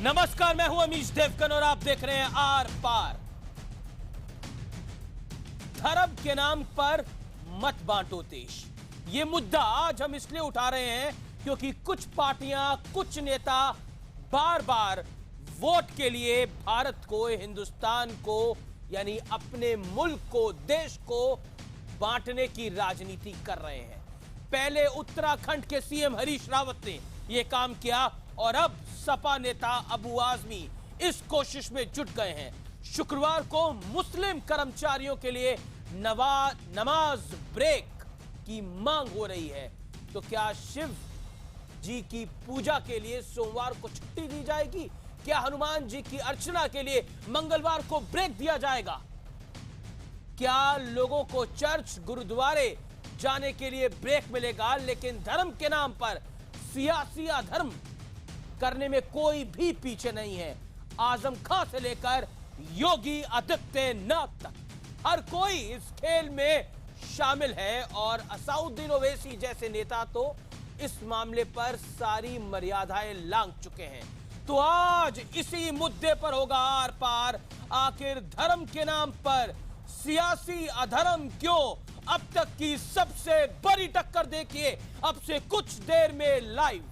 नमस्कार, मैं हूं अमीश देवगन और आप देख रहे हैं आर पार। धर्म के नाम पर मत बांटो देश, ये मुद्दा आज हम इसलिए उठा रहे हैं क्योंकि कुछ पार्टियां, कुछ नेता बार बार वोट के लिए भारत को, हिंदुस्तान को, यानी अपने मुल्क को, देश को बांटने की राजनीति कर रहे हैं। पहले उत्तराखंड के सीएम हरीश रावत ने यह काम किया और अब सपा नेता अबू आजमी इस कोशिश में जुट गए हैं। शुक्रवार को मुस्लिम कर्मचारियों के लिए नमाज ब्रेक की मांग हो रही है। तो क्या शिव जी की पूजा के लिए सोमवार को छुट्टी दी जाएगी? क्या हनुमान जी की अर्चना के लिए मंगलवार को ब्रेक दिया जाएगा? क्या लोगों को चर्च, गुरुद्वारे जाने के लिए ब्रेक मिलेगा? लेकिन धर्म के नाम पर सियासी अधर्म करने में कोई भी पीछे नहीं है। आजम खां से लेकर योगी आदित्यनाथ तक हर कोई इस खेल में शामिल है और असाउद्दीन ओवैसी जैसे नेता तो इस मामले पर सारी मर्यादाएं लांघ चुके हैं। तो आज इसी मुद्दे पर होगा आर पार। आखिर धर्म के नाम पर सियासी अधर्म क्यों? अब तक की सबसे बड़ी टक्कर देखिए अब से कुछ देर में लाइव।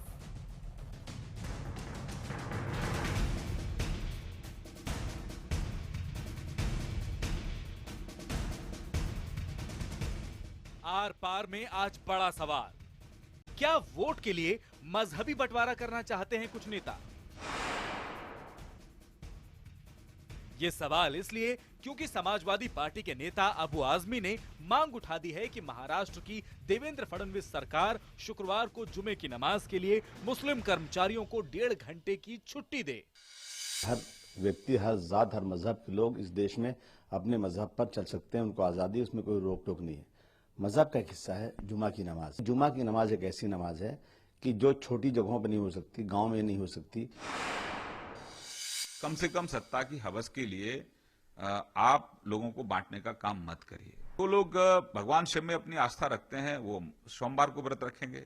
आर पार में आज बड़ा सवाल, क्या वोट के लिए मजहबी बंटवारा करना चाहते हैं कुछ नेता? यह सवाल इसलिए क्योंकि समाजवादी पार्टी के नेता अबू आजमी ने मांग उठा दी है कि महाराष्ट्र की देवेंद्र फडणवीस सरकार शुक्रवार को जुमे की नमाज के लिए मुस्लिम कर्मचारियों को 1.5 घंटे की छुट्टी दे। हर व्यक्ति, हर जात, हर मजहब के लोग इस देश में अपने मजहब पर चल सकते हैं, उनको आजादी, उसमें कोई रोक टोक नहीं है। मजहब का एक हिस्सा है जुमा की नमाज। जुमा की नमाज एक ऐसी नमाज है कि जो छोटी जगहों पर नहीं हो सकती, गांव में नहीं हो सकती। कम से कम सत्ता की हवस के लिए आप लोगों को बांटने का काम मत करिए। वो लोग भगवान शिव में अपनी आस्था रखते हैं, वो सोमवार को व्रत रखेंगे।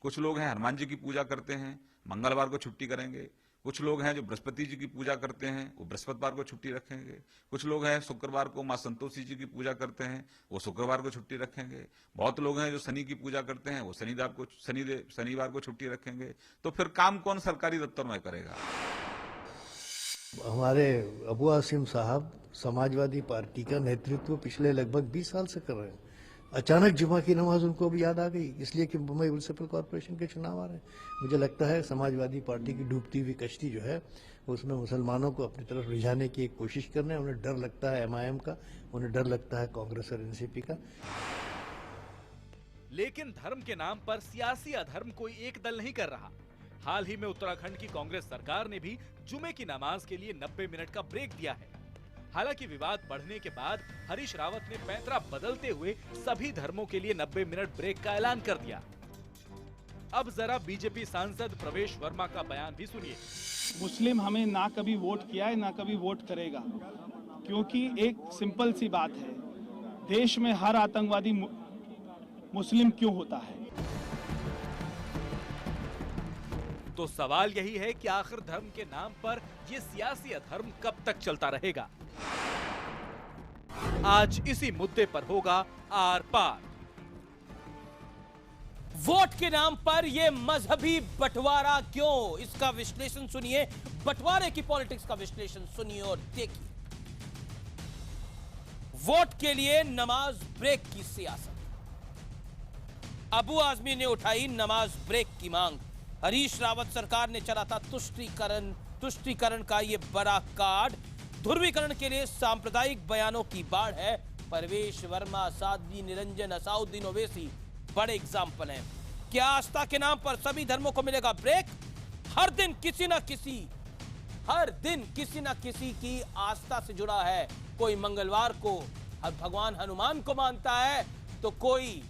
कुछ लोग हैं हनुमान जी की पूजा करते हैं, मंगलवार को छुट्टी करेंगे। कुछ लोग हैं जो बृहस्पति जी की पूजा करते हैं, वो बृहस्पतिवार को छुट्टी रखेंगे। कुछ लोग हैं शुक्रवार को मां संतोषी जी की पूजा करते हैं, वो शुक्रवार को छुट्टी रखेंगे। बहुत लोग हैं जो शनि की पूजा करते हैं, वो शनिवार को छुट्टी रखेंगे। तो फिर काम कौन सरकारी दफ्तर में करेगा? हमारे अबू आसिम साहब समाजवादी पार्टी का नेतृत्व पिछले लगभग 20 साल से कर रहे हैं। अचानक जुमा की नमाज उनको भी याद आ गई, इसलिए कि मुंबई म्युनिसिपल कॉर्पोरेशन के चुनाव आ रहे हैं। मुझे लगता है समाजवादी पार्टी की डूबती हुई कश्ती जो है उसमें मुसलमानों को अपनी तरफ रिझाने की एक कोशिश कर रहे हैं। उन्हें डर लगता है एमआईएम का, उन्हें डर लगता है कांग्रेस और एनसीपी का। लेकिन धर्म के नाम पर सियासी अधर्म कोई एक दल नहीं कर रहा। हाल ही में उत्तराखंड की कांग्रेस सरकार ने भी जुमे की नमाज के लिए 90 मिनट का ब्रेक दिया है। हालांकि विवाद बढ़ने के बाद हरीश रावत ने पैंतरा बदलते हुए सभी धर्मों के लिए 90 मिनट ब्रेक का ऐलान कर दिया। अब जरा बीजेपी सांसद प्रवेश वर्मा का बयान भी सुनिए। मुस्लिम हमें ना कभी वोट किया है, ना कभी वोट करेगा, क्योंकि एक सिंपल सी बात है, देश में हर आतंकवादी मुस्लिम क्यों होता है? तो सवाल यही है कि आखिर धर्म के नाम पर ये सियासी अधर्म कब तक चलता रहेगा? आज इसी मुद्दे पर होगा आर पार। वोट के नाम पर यह मजहबी बंटवारा क्यों? इसका विश्लेषण सुनिए, बंटवारे की पॉलिटिक्स का विश्लेषण सुनिए और देखिए। वोट के लिए नमाज ब्रेक की सियासत। अबू आजमी ने उठाई नमाज ब्रेक की मांग। हरीश रावत सरकार ने चला था तुष्टीकरण का ये बड़ा कार्ड। ध्रुवीकरण के लिए सांप्रदायिक बयानों की बाढ़ है। परवेश वर्मा, साध्वी निरंजन, असाउद्दीन ओवैसी बड़े एग्जाम्पल हैं। क्या आस्था के नाम पर सभी धर्मों को मिलेगा ब्रेक? हर दिन किसी ना किसी की आस्था से जुड़ा है। कोई मंगलवार को भगवान हनुमान को मानता है, तो कोई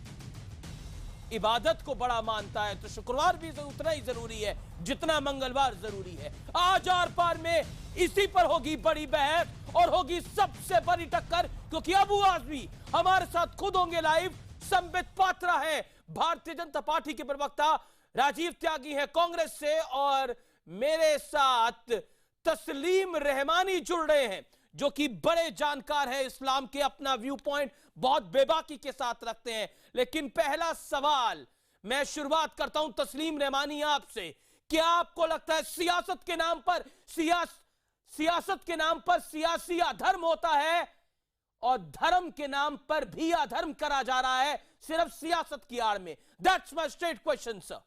इबादत को बड़ा मानता है, तो शुक्रवार भी उतना ही जरूरी है जितना मंगलवार जरूरी है। आज आर पार में इसी पर होगी बड़ी बहस और होगी सबसे बड़ी टक्कर, क्योंकि अबू आजमी हमारे साथ खुद होंगे लाइव। संबित पात्रा है भारतीय जनता पार्टी के प्रवक्ता, राजीव त्यागी है कांग्रेस से, और मेरे साथ तस्लीम रहमानी जुड़ रहे हैं, जो कि बड़े जानकार हैं इस्लाम के, अपना व्यू पॉइंट बहुत बेबाकी के साथ रखते हैं। लेकिन पहला सवाल मैं शुरुआत करता हूं तस्लीम रहमानी आपसे। क्या आपको लगता है सियासत के नाम पर सियासी अधर्म होता है, और धर्म के नाम पर भी अधर्म करा जा रहा है सिर्फ सियासत की आड़ में? That's my straight question sir.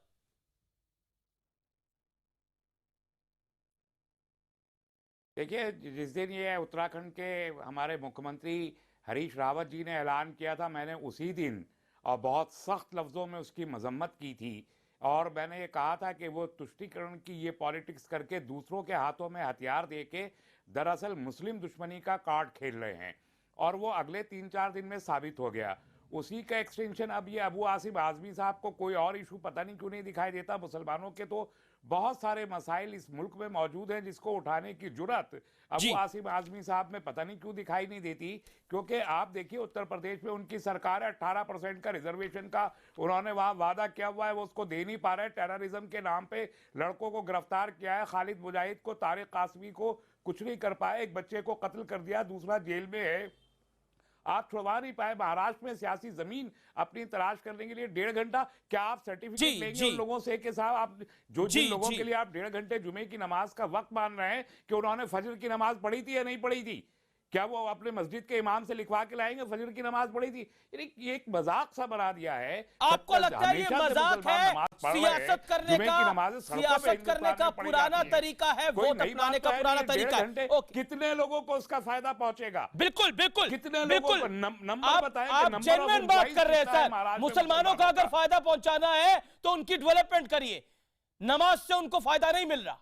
देखिए, जिस दिन ये उत्तराखंड के हमारे मुख्यमंत्री हरीश रावत जी ने ऐलान किया था, मैंने उसी दिन और बहुत सख्त लफ्ज़ों में उसकी मजम्मत की थी, और मैंने ये कहा था कि वो तुष्टीकरण की ये पॉलिटिक्स करके दूसरों के हाथों में हथियार देके दरअसल मुस्लिम दुश्मनी का कार्ड खेल रहे हैं, और वो अगले 3-4 दिन में साबित हो गया। उसी का एक्सटेंशन अब ये अबू आसिम आज़मी साहब को कोई और इशू पता नहीं क्यों नहीं दिखाई देता। मुसलमानों के तो बहुत सारे मसाइल इस मुल्क में मौजूद हैं जिसको उठाने की जुर्रत अबू आसिम आज़मी साहब में पता नहीं क्यों दिखाई नहीं देती। क्योंकि आप देखिए, उत्तर प्रदेश में उनकी सरकार है, 18% का रिजर्वेशन का उन्होंने वहां वादा किया हुआ है, वो उसको दे नहीं पा रहे। टेररिज्म के नाम पे लड़कों को गिरफ्तार किया है, खालिद मुजाहिद को, तारिक कासमी को कुछ नहीं कर पाए, एक बच्चे को कत्ल कर दिया, दूसरा जेल में है, आप छुड़वा नहीं पाए। महाराष्ट्र में सियासी जमीन अपनी तलाश करने के लिए 1.5 घंटा, क्या आप सर्टिफिकेट लेंगे उन लोगों से कि साहब आप जिन लोगों के लिए आप 1.5 घंटे जुमे की नमाज का वक्त मान रहे हैं कि उन्होंने फजर की नमाज पढ़ी थी या नहीं पढ़ी थी, क्या वो अपने मस्जिद के इमाम से लिखवा के लाएंगे फजर की नमाज पढ़ी थी? ये एक मजाक सा बना दिया है। आपको लगता है ये मजाक है? सियासत करने का पुराना तरीका है, वोट अपनाने का पुराना तरीका है। कितने लोगों को उसका फायदा पहुंचेगा? बिल्कुल बिल्कुल कितने बिल्कुल लोगों को नंबर बताएं? आप जेन्युइन बात कर रहे हैं सर। मुसलमानों का अगर फायदा पहुंचाना है तो उनकी डेवलपमेंट करिए। नमाज से उनको फायदा नहीं मिल रहा,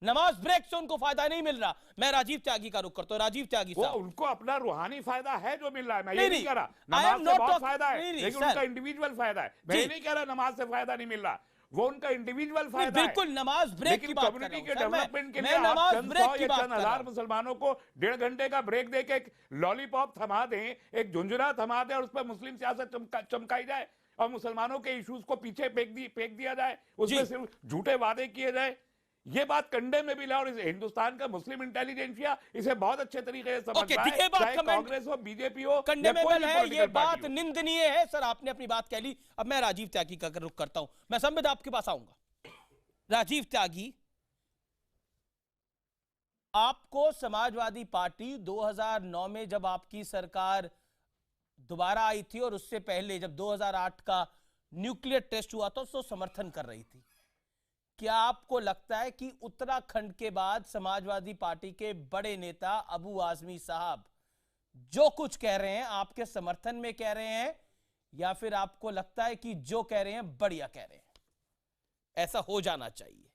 नमाज ब्रेक से उनको फायदा नहीं मिल रहा। मैं राजीव त्यागी का रुख करता हूं। राजीव त्यागी साहब, उनको अपना रूहानी फायदा है जो मिल रहा है, मैं ये नहीं कह रहा नमाज से बहुत फायदा है, लेकिन उनका इंडिविजुअल फायदा है। मैं नहीं कह रहा नमाज से फायदा नहीं मिल रहा, वो उनका इंडिविजुअल फायदा है। बिल्कुल नमाज ब्रेक की बात कर रहा हूं। कम्युनिटी के डेवलपमेंट के लिए नमाज ब्रेक की बात कर रहा हूं। हजार मुसलमानों को 1.5 घंटे का ब्रेक देके एक लॉलीपॉप थमा दें, एक झुंझुना थमा दें, और उस पर मुस्लिम सियासत चमकाई जाए और मुसलमानों के इश्यूज को पीछे फेंक दिया जाए, उसमें सिर्फ झूठे वादे किए जाए, ये बात कंडे में भी ला। और हिंदुस्तान का मुस्लिम इंटेलिजेंसिया इसे बहुत अच्छे तरीके से समझता है, चाहे कांग्रेस हो, बीजेपी हो, कंडेमेबल है, ये बात निंदनीय है। सर आपने अपनी बात कह ली, अब मैं राजीव त्यागी का रुख करता हूं। मैं संबित आपके पास आऊंगा। राजीव त्यागी, आपको समाजवादी पार्टी 2009 में जब आपकी सरकार दोबारा आई थी, और उससे पहले जब 2008 का न्यूक्लियर टेस्ट हुआ था, उसको समर्थन कर रही थी। क्या आपको लगता है कि उत्तराखंड के बाद समाजवादी पार्टी के बड़े नेता अबू आजमी साहब जो कुछ कह रहे हैं आपके समर्थन में कह रहे हैं, या फिर आपको लगता है कि जो कह रहे हैं बढ़िया कह रहे हैं? ऐसा हो जाना चाहिए,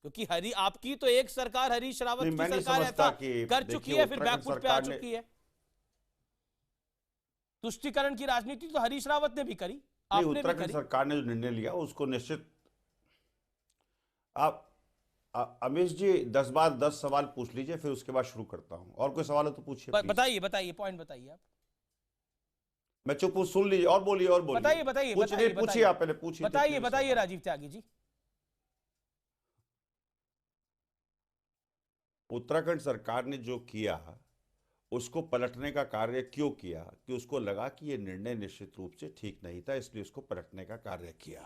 क्योंकि आपकी तो एक सरकार हरीश रावत की सरकार ऐसा कर चुकी है, फिर बैकफुट पे आ चुकी है। तुष्टीकरण की राजनीति तो हरीश रावत ने भी करी, आपने भी करी। सरकार ने जो निर्णय लिया उसको निश्चित, आप अमीश जी 10 बार 10 सवाल पूछ लीजिए, फिर उसके बाद शुरू करता हूं। और कोई सवाल हो तो पूछिए। बताइए पॉइंट बताइए आप। मैं चुप हूं, सुन लीजिए और बोलिए और बोलिए। पूछिए आप पहले पूछिए। बताइए राजीव त्यागी जी। उत्तराखंड सरकार ने जो किया उसको पलटने का कार्य क्यों किया? कि उसको लगा कि यह निर्णय निश्चित रूप से ठीक नहीं था, इसलिए उसको पलटने का कार्य किया।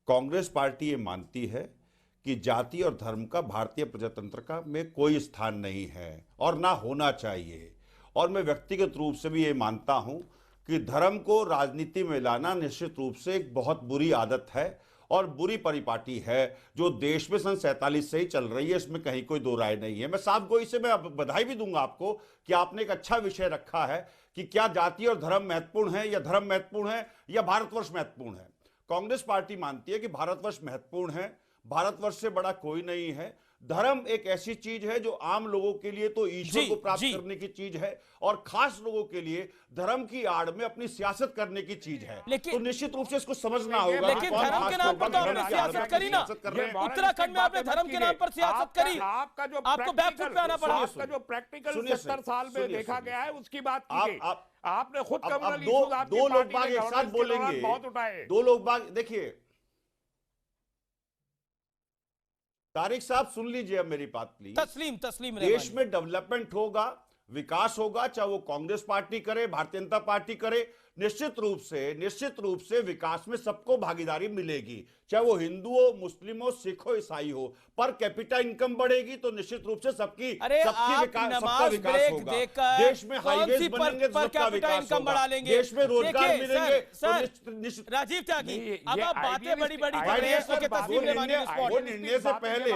कांग्रेस पार्टी ये मानती है कि जाति और धर्म का भारतीय प्रजातंत्र का में कोई स्थान नहीं है और ना होना चाहिए। और मैं व्यक्तिगत रूप से भी ये मानता हूं कि धर्म को राजनीति में लाना निश्चित रूप से एक बहुत बुरी आदत है और बुरी परिपाटी है, जो देश में सन 47 से ही चल रही है, इसमें कहीं कोई दो राय नहीं है। मैं साफ गोई से मैं बधाई भी दूंगा आपको कि आपने एक अच्छा विषय रखा है कि क्या जाति और धर्म महत्वपूर्ण है या धर्म महत्वपूर्ण है या भारतवर्ष महत्वपूर्ण है। कांग्रेस पार्टी मानती है कि भारतवर्ष महत्वपूर्ण है, भारतवर्ष से बड़ा कोई नहीं है। धर्म एक ऐसी चीज है जो आम लोगों के लिए तो ईश्वर को प्राप्त करने की चीज है, और खास लोगों के लिए धर्म की आड़ में अपनी सियासत करने की चीज है। तो निश्चित रूप से इसको समझना होगा। लेकिन धर्म के नाम पर तो आपने सियासत करी ना। उत्तराखंड में आपने धर्म के नाम पर सियासत करी, आपको बैकफुट पे आना पड़ा। आपका जो प्रैक्टिकल 70 साल में देखा गया है उसकी बात कीजिए। आपने खुद दो लोग बाग एक साथ बोलेंगे, बहुत उठाए। दो लोग बाग, देखिए तारिक साहब सुन लीजिए अब मेरी बात प्लीज। तस्लीम देश में डेवलपमेंट होगा, विकास होगा, चाहे वो कांग्रेस पार्टी करे, भारतीय जनता पार्टी करे, निश्चित रूप से विकास में सबको भागीदारी मिलेगी, चाहे वो हिंदू हो, मुस्लिम हो, सिख हो, ईसाई हो। पर कैपिटा इनकम बढ़ेगी तो निश्चित रूप से सबका विकास होगा। देश में हाईवेज बनेंगे तो सबका विकास होगा, देश में रोजगार मिलेंगे तो निश्चित। राजीव त्यागी, अब आप बातें बड़ी बड़ी कर रहे हैं, वो निर्णय से पहले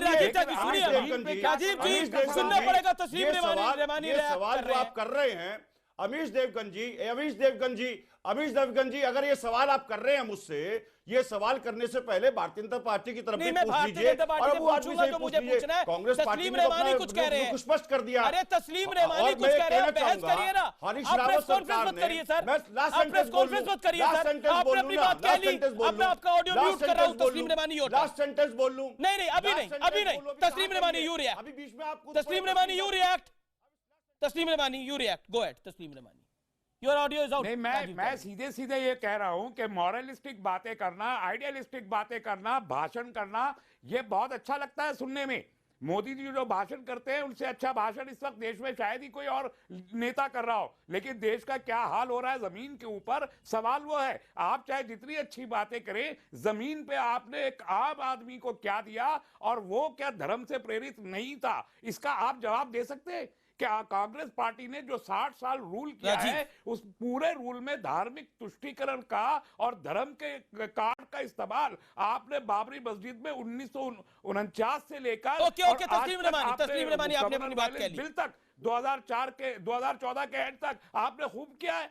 राजीव त्यागी सुनिए, राजीव जी सुनना पड़ेगा। तस्लीम रेवानी सवाल जो आप कर रहे हैं अमीश देवगन जी, अगर ये सवाल आप कर रहे हैं मुझसे, ये सवाल करने से पहले भारतीय जनता पार्टी की तरफ भी पूछ लीजिए और अबू आदमी से पूछ लीजिए। कांग्रेस पार्टी ने अपना कुछ कह रहे हैं, स्पष्ट कर दिया। अरे तस्लीम रेवानी कुछ कह रहे हैं, बहस करिए ना। हरीश आप रावत प्रेस कॉन्फ्रेंस मत करिए सर, आप प्रेस कॉन्फ्रेंस मत करिए सर, आपने अपनी बात कह ली, अब मैं आपका ऑडियो म्यूट कर रहा हूं। तस्लीम रेवानी लास्ट सेंटेंस बोल लूं? नहीं, अभी नहीं। तस्लीम रेवानी यू रिएक्ट, अभी बीच में आपको तस्लीम रेवानी यू रिएक्ट, गो एट तस्लीम रेवानी, योर ऑडियो इज आउट। नहीं, मैं सीधे ये कह रहा हूं कि मॉरलिस्टिक बातें करना, आइडियलिस्टिक बातें करना, भाषण करना, ये बहुत अच्छा लगता है सुनने में। मोदी जी जो भाषण करते हैं उनसे अच्छा भाषण इस वक्त देश में शायद ही कोई और नेता कर रहा हो, लेकिन देश का क्या हाल हो रहा है जमीन के ऊपर, सवाल वो है। आप चाहे जितनी अच्छी बातें करें, जमीन पे आपने एक आम आदमी को क्या दिया और वो क्या धर्म से प्रेरित नहीं था, इसका आप जवाब दे सकते हैं? क्या कांग्रेस पार्टी ने जो 60 साल रूल किया है, उस पूरे रूल में धार्मिक तुष्टीकरण का और धर्म के कार्ड का इस्तेमाल आपने बाबरी मस्जिद में 1949 से लेकर तस्लीम रेवानी आपने अपनी बात कह ली, बिल तक 2014 के एंड तक आपने खूब किया है।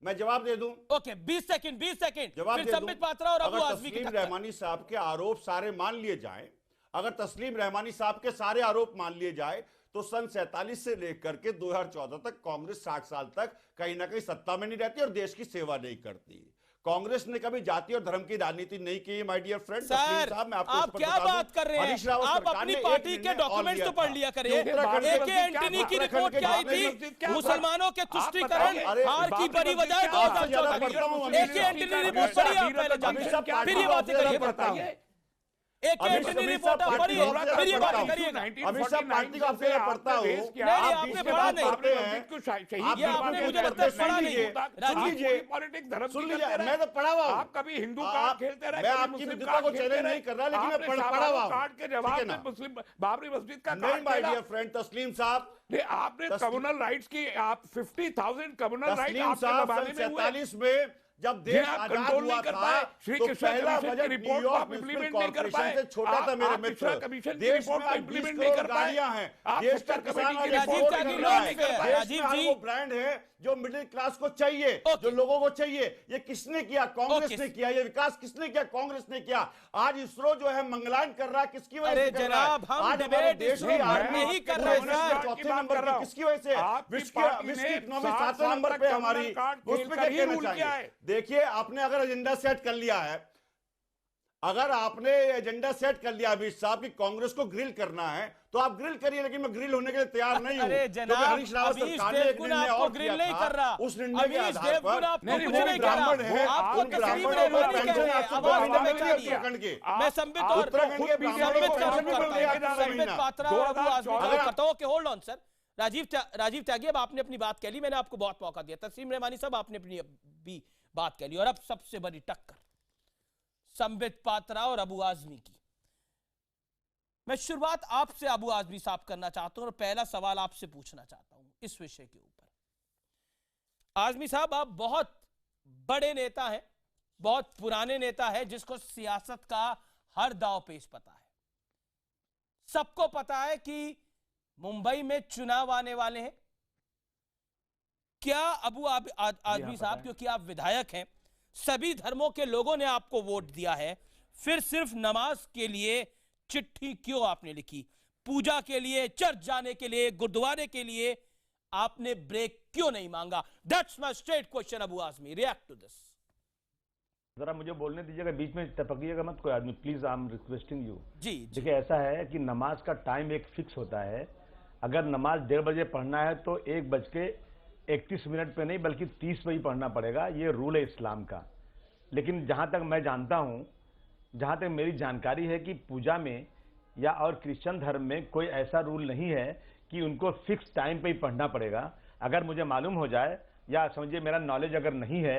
मैं जवाब दे दूं? ओके, 20 सेकंड जवाब फिर दे दूं। संबित पात्रा और अबू आजमी की तस्लीम रहमानी साहब के आरोप सारे मान लिए जाएं, अगर तस्लीम रहमानी साहब के सारे आरोप मान लिए जाए तो सन 47 से लेकर के 2014 तक कांग्रेस 60 साल तक कहीं ना कहीं सत्ता में नहीं रहती और देश की सेवा नहीं करती। कांग्रेस ने कभी जाति और धर्म की राजनीति नहीं की। माय डियर फ्रेंड सर, आप क्या बात कर रहे हैं? आप अपनी पार्टी के डॉक्यूमेंट्स तो पढ़ लिया करिए। एके एंटनी की रिपोर्ट क्या आई थी? मुसलमानों के तुष्टीकरण हार की बड़ी वजह 2014 की। एके एंटनी रिपोर्ट पढ़िए आप पहले जाके, फिर ये बातें करिए। एक एंटनी रिपोर्ट आप पढ़िए, फिर ये बात करिएगा। अमित शाह पार्टी का आपसे पढ़ता हूँ, नहीं आपने पढ़ा नहीं, ये आपने मुझे लगता है पढ़ा नहीं। सुन लीजिए, मैं तो पढ़ा हुआ हूँ। आप कभी हिंदू कार्ड खेलते रहे, मैं आपकी विद्वता को चैलेंज नहीं कर रहा, लेकिन मैं पढ़ा हुआ हूँ। कार्ड के जवाब में मुस्लिम बाबरी मस्जिद का नहीं माय डियर फ्रेंड तस्लीम साहब, आपने कम्युनल राइट्स की, आप 50,000 कम्युनल राइट तस्लीम साहब 47 में जब देश आजाद हुआ था तो पहला बजट न्यूयॉर्क म्युनिसिपल कॉर्पोरेशन से छोटा था मेरे मित्र। देश में आज 20 करोड़ गाड़ियां हैं, देश का किसान आज एक्सपोर्ट कर रहा है। राजीव जी वो ब्रांड है जो मिडिल क्लास को चाहिए, जो लोगों को चाहिए। ये किसने किया? कांग्रेस ने किया। ये विकास किसने किया? कांग्रेस ने किया। आज इसरो जो है मंगलायन कर रहा है, किसकी वजह से कर रहा है? आज हमारे देश की आर्मी नहीं कर रहे हैं, चौथे नंबर पे किसकी वजह से? विश्व की इकोनॉमी 7वें नंबर पे हमारी, उस पर क्या कहना चाहिए? देखिए, आपने अगर एजेंडा सेट कर लिया है, अगर आपने एजेंडा सेट कर लिया अमित साहब की कांग्रेस को ग्रिल करना है, तो आप ग्रिल करिए, लेकिन मैं ग्रिल होने के लिए तैयार नहीं हूं। जनाब, हरीश रावत सरकार ने एक निर्णय और ग्रिल नहीं कर रहा, उस निर्णय के आधार पर ब्राह्मण है, आपको पेंशन आपको 2 महीने में मिली उत्तराखंड के। मैं संबित और उत्तराखंड के ब्राह्मणों को पेंशन भी मिल गया। संबित पात्रा और अबू आजमी करता हूं कि होल्ड ऑन सर। राजीव त्यागी, अब आपने अपनी बात कह ली, मैंने आपको बहुत मौका दिया। तस्लीम रहमानी साहब, आपने अपनी भी बात कह ली, और अब सबसे बड़ी टक्कर संबित पात्रा और अबू आजमी की। मैं शुरुआत आपसे अबू आजमी साहब करना चाहता हूं और पहला सवाल आपसे पूछना चाहता हूं इस विषय के ऊपर। आजमी साहब, आप बहुत बड़े नेता हैं, बहुत पुराने नेता हैं, जिसको सियासत का हर दांव पेच पता है। सबको पता है कि मुंबई में चुनाव आने वाले हैं। क्या अबू आजमी साहब, क्योंकि आप विधायक हैं, सभी धर्मों के लोगों ने आपको वोट दिया है, फिर सिर्फ नमाज के लिए चिट्ठी क्यों आपने लिखी? पूजा के लिए, चर्च जाने के लिए, गुरुद्वारे के लिए आपने ब्रेक क्यों नहीं मांगा? That's my straight question. Abu Azmi, react to this. जरा मुझे बोलने दीजिएगा, बीच में टपकिएगा मत कोई आदमी, please. I am requesting you. जी देखिए, ऐसा है कि नमाज का टाइम एक फिक्स होता है। अगर नमाज 1:30 बजे पढ़ना है तो 1:31 पे नहीं बल्कि 30 पे ही पढ़ना पड़ेगा। ये रूल है इस्लाम का। लेकिन जहां तक मैं जानता हूं जहां तक मेरी जानकारी है कि पूजा में या और क्रिश्चियन धर्म में कोई ऐसा रूल नहीं है कि उनको फिक्स टाइम पे ही पढ़ना पड़ेगा। अगर मुझे मालूम हो जाए या समझिए मेरा नॉलेज अगर नहीं है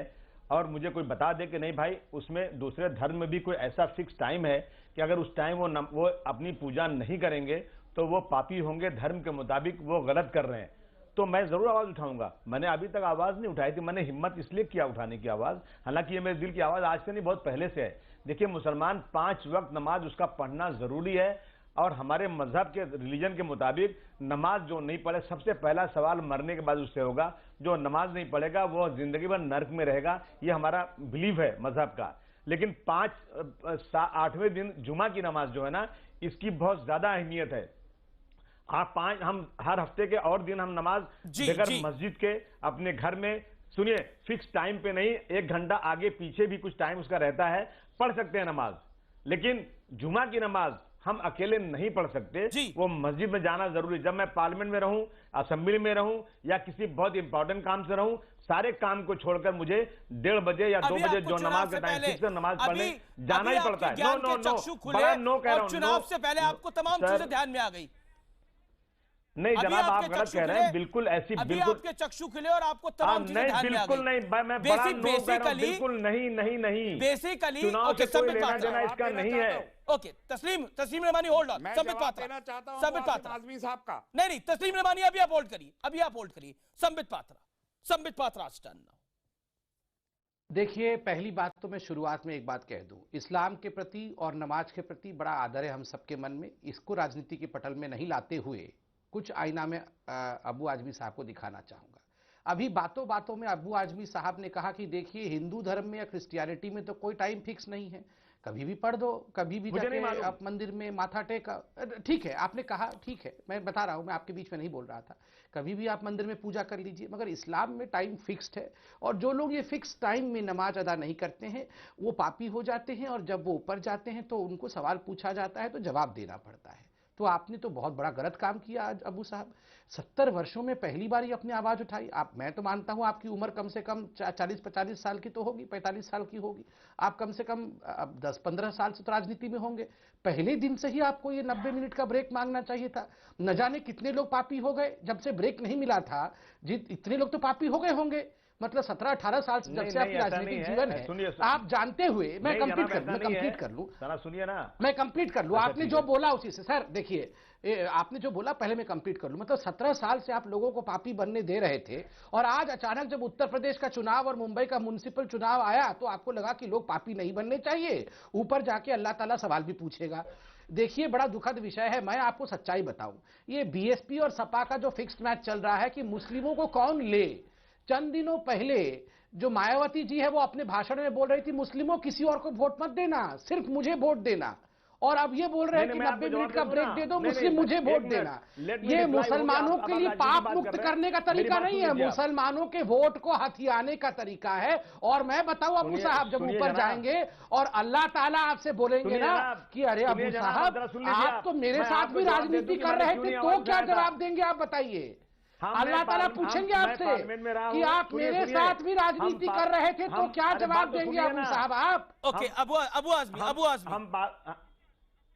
और मुझे कोई बता दे कि नहीं भाई उसमें दूसरे धर्म में भी कोई ऐसा फिक्स टाइम है कि अगर उस टाइम वो अपनी पूजा नहीं करेंगे तो वो पापी होंगे, धर्म के मुताबिक वो गलत कर रहे हैं, तो मैं जरूर आवाज उठाऊंगा। मैंने अभी तक आवाज नहीं उठाई थी, मैंने हिम्मत इसलिए किया उठाने की आवाज, हालांकि ये मेरे दिल की आवाज आज से नहीं बहुत पहले से है। देखिए मुसलमान 5 वक्त नमाज उसका पढ़ना जरूरी है और हमारे मजहब के रिलीजन के मुताबिक नमाज जो नहीं पढ़े, सबसे पहला सवाल मरने के बाद उससे होगा, जो नमाज नहीं पढ़ेगा वो जिंदगी भर नर्क में रहेगा। ये हमारा बिलीव है मजहब का। लेकिन 8वें दिन जुमा की नमाज जो है ना, इसकी बहुत ज्यादा अहमियत है। हम हर हफ्ते के और दिन हम नमाज बगैर मस्जिद के अपने घर में, सुनिए फिक्स टाइम पे नहीं, 1 घंटा आगे पीछे भी कुछ टाइम उसका रहता है, पढ़ सकते हैं नमाज। लेकिन जुमा की नमाज हम अकेले नहीं पढ़ सकते, वो मस्जिद में जाना जरूरी। जब मैं पार्लियामेंट में रहूं, असेंबली में रहूं या किसी बहुत इंपॉर्टेंट काम से रहूं, सारे काम को छोड़कर मुझे 1:30 बजे या 2 बजे जो नमाज का टाइम फिक्स है नमाज पढ़ने जाना ही पड़ता है। बड़ा नो कह रहा हूं। चुनाव से पहले आपको तमाम चीजें ध्यान में आ गई। नहीं जनाब, आप गलत कह रहे हैं। बिल्कुल ऐसी बिल्कुल आपके चक्षु खुले और आपको तमाम चीजें ध्यान में आ गई। बिल्कुल नहीं, मैं बड़ा नो कह रहा हूं। बिल्कुल नहीं बेसिकली चुनाव से कोई लेना देना इसका नहीं है। ओके, तस्लीम रमानी होल्ड ऑन। संबित पात्रा आजमी साहब का नहीं, तस्लीम रमानी अभी आप होल्ड करिए, संबित पात्रा स्टन। देखिए, पहली बात तो मैं शुरुआत में एक बात कह दूं, इस्लाम के प्रति और नमाज के प्रति बड़ा आदर है हम सबके मन में। इसको राजनीति के पटल में नहीं लाते हुए कुछ आईना में अबू आजमी साहब को दिखाना चाहूंगा। अभी बातों बातों में अबू आजमी साहब ने कहा कि देखिए हिंदू धर्म में या क्रिश्चियनिटी में तो कोई टाइम फिक्स नहीं है, कभी भी पढ़ दो, कभी भी जाके आप मंदिर में माथा टेका। ठीक है, आपने कहा, ठीक है, मैं बता रहा हूं, मैं आपके बीच में नहीं बोल रहा था, कभी भी आप मंदिर में पूजा कर लीजिए, मगर इस्लाम में टाइम फिक्स्ड है और जो लोग ये फिक्स टाइम में नमाज अदा नहीं करते हैं वो पापी हो जाते हैं और जब वो ऊपर जाते हैं तो उनको सवाल पूछा जाता है तो जवाब देना पड़ता है। तो आपने तो बहुत बड़ा गलत काम किया आज अबू साहब। 70 वर्षों में पहली बार ही अपनी आवाज उठाई। मैं तो मानता हूं आपकी उम्र कम से कम 40-45 साल की तो होगी, 45 साल की होगी। आप कम से कम 10-15 साल से तो राजनीति में होंगे। पहले दिन से ही आपको ये 90 मिनट का ब्रेक मांगना चाहिए था। न जाने कितने लोग पापी हो गए जब से ब्रेक नहीं मिला था, इतने लोग तो पापी हो गए होंगे। मतलब 17-18 साल से जब से आपकी राजनीतिक जीवन है, आप जानते हुए, मैं कंप्लीट कर लूं, सुनिए ना, मैं कंप्लीट कर लूं। आपने जो बोला उसी से, सर देखिए, आपने जो बोला पहले मैं कंप्लीट कर लूं। मतलब 17 साल से आप लोगों को पापी बनने दे रहे थे और आज अचानक जब उत्तर प्रदेश का चुनाव और मुंबई का म्युनिसिपल चुनाव आया तो आपको लगा कि लोग पापी नहीं बनने चाहिए, ऊपर जाके अल्लाह ताला सवाल भी पूछेगा। देखिए, बड़ा दुखद विषय है। मैं आपको सच्चाई बताऊं, ये बीएसपी और सपा का जो फिक्स्ड मैच चल रहा है कि मुस्लिमों को कौन ले। चंद दिनों पहले जो मायावती जी है वो अपने भाषण में बोल रही थी मुस्लिमों किसी और को वोट मत देना, सिर्फ मुझे वोट देना, और अब ये बोल रहे हैं कि 90 मिनट का ब्रेक दे दो, मुस्लिम मुझे वोट देना। ये मुसलमानों के लिए पाप मुक्त करने का तरीका नहीं है, मुसलमानों के वोट को हथियाने का तरीका है। और मैं बताऊं अबू साहब, जब ऊपर जाएंगे और अल्लाह ताला आपसे बोलेंगे ना कि अरे अबू साहब आप तो मेरे साथ भी राजनीति कर रहे थे, तो क्या जवाब देंगे आप बताइए। अल्लाह ताला पूछेंगे आपसे कि आप मेरे साथ भी राजनीति कर रहे थे तो क्या जवाब देंगे अबू साहब आप। ओके, अबू आजमी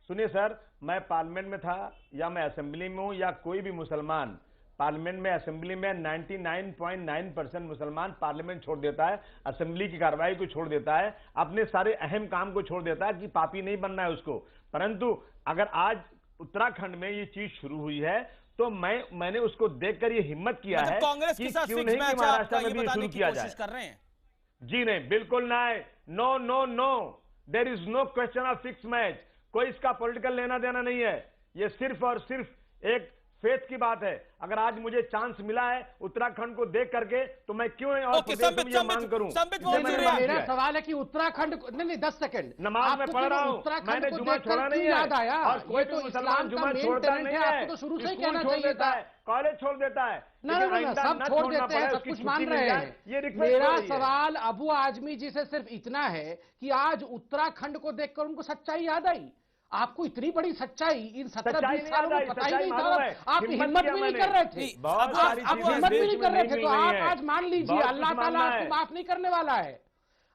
सुनिए सर, मैं पार्लियामेंट में था या मैं असेंबली में हूं या कोई भी मुसलमान पार्लियामेंट में, असेंबली में 99.9% मुसलमान पार्लियामेंट छोड़ देता है, असेंबली की कार्रवाई को छोड़ देता है, अपने सारे अहम काम को छोड़ देता है कि पापी नहीं बनना है उसको। परंतु अगर आज उत्तराखंड में ये चीज शुरू हुई है तो मैंने उसको देखकर ये हिम्मत किया है कांग्रेस के साथ क्यों नहीं कि महाराष्ट्र में भी शुरू किया जाए। कर रहे हैं जी नहीं, बिल्कुल नहीं, no no no, there is no question of fix match. कोई इसका पॉलिटिकल लेना देना नहीं है, ये सिर्फ और सिर्फ एक फेथ की बात है। अगर आज मुझे चांस मिला है उत्तराखंड को देख करके तो मैं क्यों नहीं और प्रदेश में ये मांग करूं। मेरा सवाल है कि उत्तराखंड को नहीं 10 सेकंड नमाज में पढ़ रहा हूं, मैंने जुमा छोड़ा नहीं है याद आया और कोई तो मुसलमान जुमा छोड़ता नहीं है, आपको तो शुरू से कहना चाहिए था, कॉलेज छोड़ देता है, सब छोड़ देते हैं, सब कुछ मान रहे हैं। मेरा सवाल अबू आजमी जी से सिर्फ इतना है कि आज उत्तराखंड को देखकर उनको सच्चाई याद आई। आपको इतनी बड़ी सच्चाई इन 17-20 सालों में पता ही नहीं था, आप हिम्मत भी नहीं कर रहे थे, आप हिम्मत भी नहीं कर रहे थे, तो आप आज मान लीजिए अल्लाह ताला आपको माफ नहीं करने वाला है।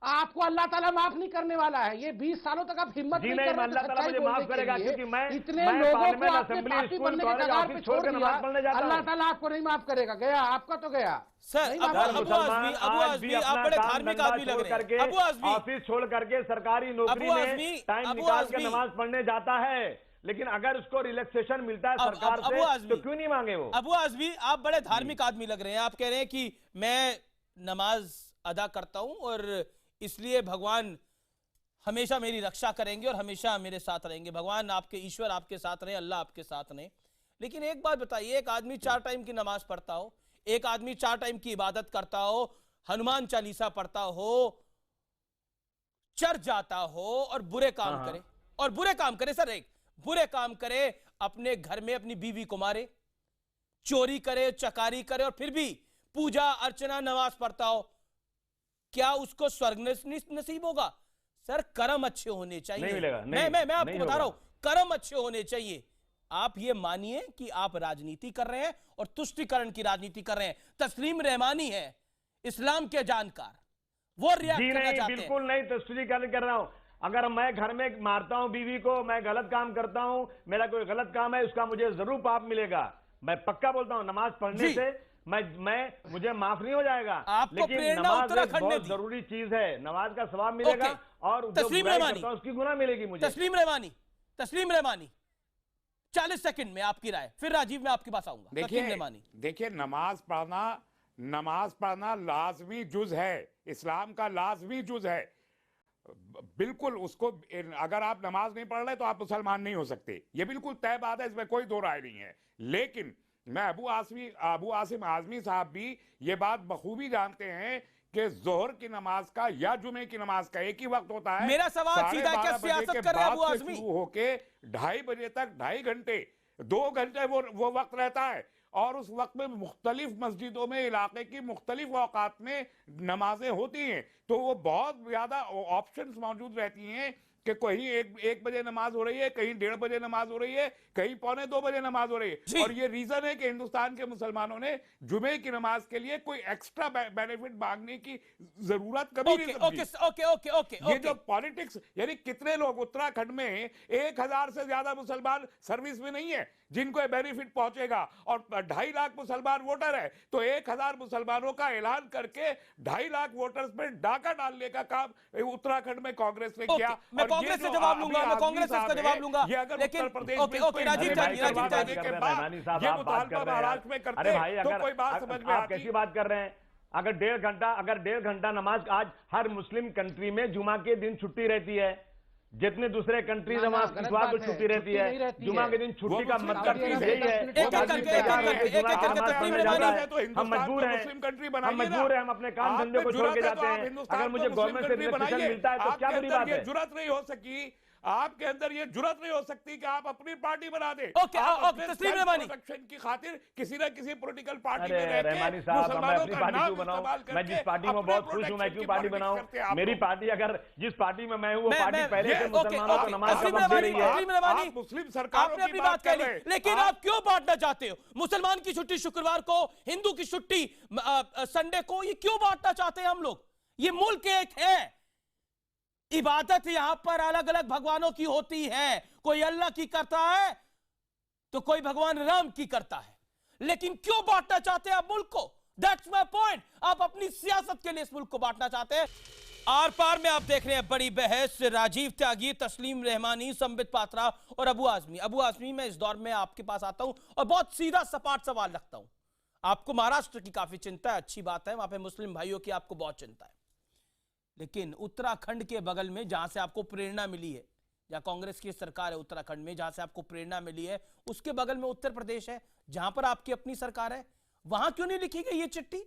आपको अल्लाह ताला माफ नहीं करने वाला है। ये 20 सालों तक आप हिम्मत नहीं कर रहे थे अल्लाह ताला सच्चाई मुझे बोलने माफ के करेगा, लिए। क्योंकि मैं इतने लोगों को पार्लियामेंट, आपने असेंबली, पार्टी स्कूल, बनने के कॉलेज, कगार ऑफिस पे छोड़ छोड़ के दिया, नमाज पढ़ने जाता हूं। अल्लाह ताला आपको नहीं माफ करेगा। गया आपका तो गया सर। नहीं अबू माफ आजमी आप बड़े धार्मिक आदमी लग रहे हैं। अबू आजमी ऑफिस छोड़ करके सरकारी नौकरी में टाइम निकाल के नमाज पढ़ने जाता है, लेकिन अगर उसको रिलैक्सेशन मिलता है सरकार से तो क्यों नहीं मांगे वो? अबू आजमी आप बड़े धार्मिक आदमी लग रहे हैं। आप कह रहे हैं कि मैं नमाज अदा करता हूं और इसलिए भगवान हमेशा मेरी रक्षा करेंगे और हमेशा मेरे साथ रहेंगे। भगवान आपके, ईश्वर आपके साथ रहे, अल्लाह आपके साथ रहे। लेकिन एक बात बताइए, एक आदमी 4 टाइम की नमाज पढ़ता हो, एक आदमी 4 टाइम की इबादत करता हो, हनुमान चालीसा पढ़ता हो, चर्च जाता हो और बुरे काम करे, और बुरे काम करे सर, एक बुरे काम करे, अपने घर में अपनी बीवी को मारे, चोरी करे, चकारी करे और फिर भी पूजा अर्चना नमाज पढ़ता हो, क्या उसको स्वर्ग नसीब होगा? सर कर्म अच्छे होने चाहिए। नहीं मिलेगा, मैं आपको बता रहा हूं, कर्म अच्छे होने चाहिए। आप ये मानिए कि आप राजनीति कर रहे हैं और तुष्टीकरण की राजनीति कर रहे हैं। तस्लीम रहमानी है इस्लाम के जानकार, वो रिएक्ट करना चाहते हैं। बिल्कुल नहीं तुष्टीकरण कर रहा हूं। अगर मैं घर में मारता हूं बीवी को, मैं गलत काम करता हूं, मेरा कोई गलत काम है, उसका मुझे जरूर पाप मिलेगा। मैं पक्का बोलता हूं, नमाज पढ़ने से मुझे माफ नहीं हो जाएगा। आपको लेकिन नमाज एक बहुत जरूरी चीज है, नमाज का सवाब मिलेगा और तस्लीम रहमानी उसकी गुनाह मिलेगी मुझे। तस्लीम रहमानी 40 सेकंड में आपकी राय, फिर राजीव में आपके पास आऊंगा। देखिए नमाज पढ़ना लाजमी जुज है, इस्लाम का लाजमी जुज है। बिल्कुल उसको, अगर आप नमाज नहीं पढ़ रहे तो आप मुसलमान नहीं हो सकते, ये बिल्कुल तय बात है, इसमें कोई दो राय नहीं है। लेकिन मैं अबू आसिम आजमी साहब भी ये बात बखूबी जानते हैं कि जोहर की नमाज का या जुमे की नमाज का एक ही वक्त होता है। मेरा सवाल सीधा, क्या सियासत कर रहे हैं अबू आजमी? शुरू होके 2:30 बजे तक 2.5 घंटे 2 घंटे वो वक्त रहता है, और उस वक्त में मुख्तलिफ मस्जिदों में इलाके की मुख्तलिफ औकात में नमाजें होती हैं, तो वो बहुत ज्यादा ऑप्शंस मौजूद रहती हैं कि कहीं 1 बजे नमाज हो रही है, कहीं 1:30 बजे नमाज हो रही है, कहीं 1:45 बजे नमाज हो रही है। और ये रीजन है कि हिंदुस्तान के मुसलमानों ने जुमे की नमाज के लिए कोई एक्स्ट्रा बेनिफिट मांगने की जरूरत कभी नहीं समझी। ओके। ये जो पॉलिटिक्स, यानी कितने लोग उत्तराखंड में 1000 से ज्यादा मुसलमान सर्विस में नहीं है जिनको बेनिफिट पहुंचेगा, और 2.5 लाख मुसलमान वोटर है, तो 1000 मुसलमानों का ऐलान करके 2.5 लाख वोटर्स में डाका डालने का काम उत्तराखंड में कांग्रेस ने किया। मैं कांग्रेस से जवाब लूंगा, ये अगर उत्तर प्रदेश में महाराष्ट्र में करते तो कोई बात समझ में आती। कैसी बात कर रहे हैं? अगर 1.5 घंटा नमाज, आज हर मुस्लिम कंट्री में जुमा के दिन छुट्टी रहती है, जितने दूसरे कंट्री नमाज इतवार को छुट्टी रहती है, जुमा के दिन छुट्टी का मतलब यही है। हम मजबूर हैं, हम अपने काम धंधे को छोड़ के जाते हैं। अगर मुझे गवर्नमेंट से रिलैक्सेशन मिलता है तो क्या बड़ी बात है? जुर्रत नहीं हो सकी, आपके अंदर ये जुर्रत नहीं हो सकती कि आप अपनी पार्टी बना दे। तस्लीम रहमानी की खातिर किसी न किसी पॉलिटिकल पार्टी में रहमानी साहब, मैं अपनी पार्टी क्यों बनाऊं? मैं जिस पार्टी में बहुत खुश हूं, मैं क्यों पार्टी बनाऊं? मेरी पार्टी, अगर जिस पार्टी में मैं हूं वो पार्टी पहले से मुसलमानों को नमाज का वक्त दे रही है। मुस्लिम सरकार आपने अपनी बात कह ली, लेकिन आप क्यों बांटना चाहते हो? मुसलमान की छुट्टी शुक्रवार को, हिंदू की छुट्टी संडे को, ये क्यों बांटना चाहते हैं हम लोग? ये मुल्क एक है, इबादत यहां पर अलग अलग भगवानों की होती है, कोई अल्लाह की करता है तो कोई भगवान राम की करता है, लेकिन क्यों बांटना चाहते हैं आप मुल्क को? That's my point. आप अपनी सियासत के लिए इस मुल्क को बांटना चाहते हैं। आर पार में आप देख रहे हैं बड़ी बहस, राजीव त्यागी, तस्लीम रहमानी, संबित पात्रा और अबू आजमी। अबू आजमी, मैं इस दौर में आपके पास आता हूं और बहुत सीधा सपाट सवाल रखता हूं। आपको महाराष्ट्र की काफी चिंता है, अच्छी बात है, वहां पे मुस्लिम भाइयों की आपको बहुत चिंता है, लेकिन उत्तराखंड के बगल में जहां से आपको प्रेरणा मिली है, जहां कांग्रेस की सरकार है उत्तराखंड में, जहां से आपको प्रेरणा मिली है, उसके बगल में उत्तर प्रदेश है जहां पर आपकी अपनी सरकार है, वहां क्यों नहीं लिखी गई ये चिट्ठी?